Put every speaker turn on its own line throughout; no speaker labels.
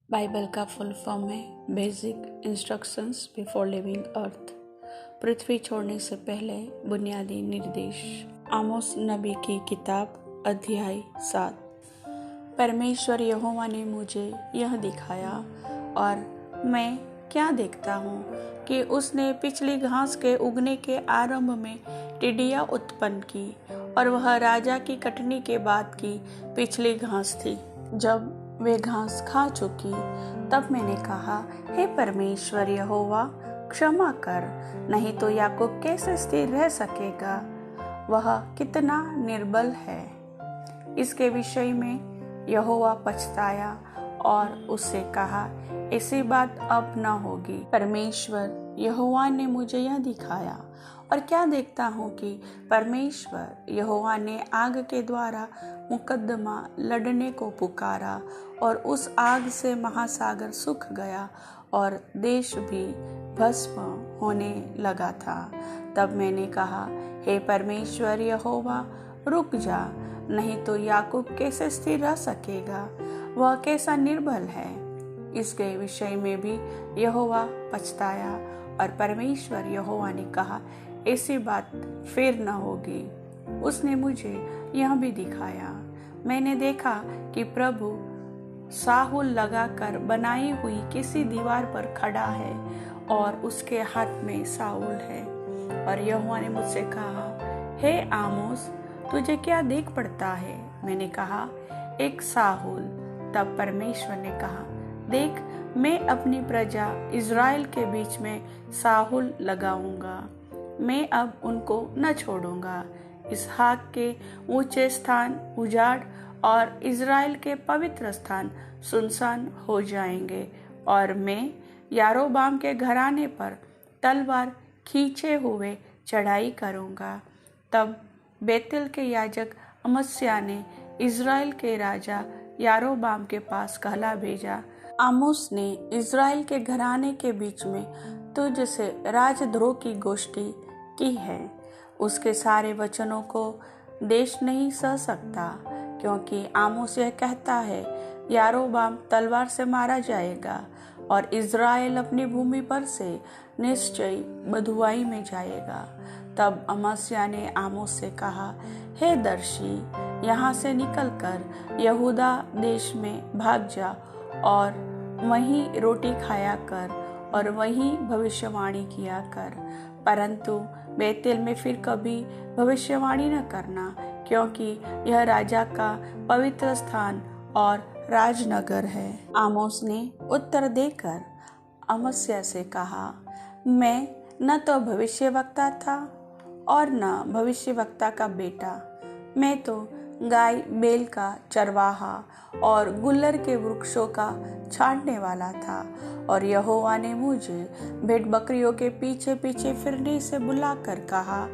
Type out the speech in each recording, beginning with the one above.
Bible का full form है basic instructions before living अर्थ। पृथ्वी छोड़ने से पहले बुनियादी निर्देश। आमोस नबी की किताब अध्याय 7। परमेश्वर यहोवा ने मुझे यह दिखाया और मैं क्या देखता हूँ कि उसने पिछली घास के उगने के आरंभ में टिड्डियाँ उत्पन्न की और वह राजा की कटनी के बाद की पिछली घास थी। जब वे घास खा चुकी तब मैंने कहा, हे परमेश्वर यहोवा, क्षमा कर, नहीं तो याकूब कैसे स्थिर रह सकेगा? वह कितना निर्बल है। इसके विषय में यहोवा पछताया और उससे कहा, ऐसी बात अब न होगी। परमेश्वर यहोवा ने मुझे यह दिखाया और क्या देखता हूँ कि परमेश्वर यहोवा ने आग के द्वारा मुकद्दमा लड़ने को पुकारा और उस आग से महासागर सूख गया और देश भी भस्म होने लगा था। तब मैंने कहा, हे परमेश्वर यहोवा, रुक जा, नहीं तो याकूब कैसे स्थिर रह सकेगा? वह कैसा निर्बल है। इसके विषय में भी यहोवा पछताया और परमेश्वर यहोवा ने कहा, ऐसी बात फिर न होगी। उसने मुझे यह भी दिखाया, मैंने देखा कि प्रभु साहुल लगाकर बनाई हुई किसी दीवार पर खड़ा है और उसके हाथ में साहुल है। और यहोवा ने मुझसे कहा, हे आमोस, तुझे क्या देख पड़ता है? मैंने कहा, एक साहुल। तब परमेश्वर ने कहा, देख, मैं अपनी प्रजा इज़राइल के बीच में साहुल लगाऊंगा। मैं अब उनको न छोड़ूंगा। इसहाक के ऊंचे स्थान उजाड़ और इज़राइल के पवित्र स्थान सुनसान हो जाएंगे और मैं यारोबाम के घराने पर तलवार खींचे हुए चढ़ाई करूंगा। तब बेतेल के याजक अमस्याह ने इज़राइल के राजा यारोबाम के पास कहला भेजा, आमोस ने इज़राइल के घराने के बीच में तुझ से राजद्रोह की गोष्ठी की है। उसके सारे वचनों को देश नहीं सह सकता, क्योंकि आमोस यह कहता है, यारोबाम तलवार से मारा जाएगा और इज़राइल अपनी भूमि पर से निश्चय बँधुआई में जाएगा। तब अमस्याह ने आमोस से कहा, हे दर्शी, यहाँ से निकलकर यहूदा देश में भाग जा और वहीं रोटी खाया कर और वहीं भविष्यवाणी किया कर, परंतु बेतेल में फिर कभी भविष्यवाणी न करना, क्योंकि यह राजा का पवित्र स्थान और राजनगर है। आमोस ने उत्तर देकर अमस्याह से कहा, मैं न तो भविष्यवक्ता था और न भविष्यवक्ता का बेटा। मैं तो गाय बैल का चरवाहा और गुल्लर के वृक्षों का छांटने वाला था। और यहोवा ने मुझे भेड़ बकरियों के पीछे पीछे फिरने से बुलाकर कहा,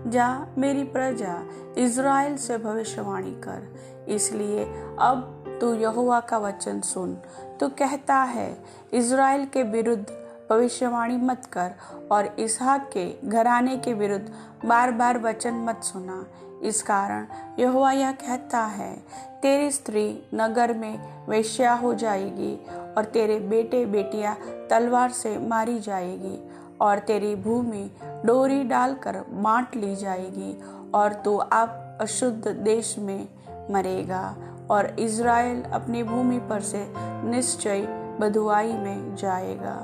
जा, मेरी प्रजा इज़राइल से भविष्यवाणी कर। इसलिए अब तू यहोवा का वचन सुन। तू कहता है, इज़राइल के विरुद्ध भविष्यवाणी मत कर और इसहाक के घराने के विरुद्ध बार बार वचन मत सुना। इस कारण यहोवा यह कहता है, तेरी स्त्री नगर में वेश्या हो जाएगी और तेरे बेटे बेटियां तलवार से मारी जाएगी और तेरी भूमि डोरी डालकर बांट ली जाएगी और तू अब अशुद्ध देश में मरेगा और इज़राइल अपनी भूमि पर से निश्चय बँधुआई में जाएगा।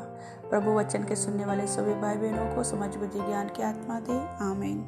प्रभु वचन के सुनने वाले सभी भाई बहनों को समझ बुद्धि ज्ञान की आत्मा दे। आमीन।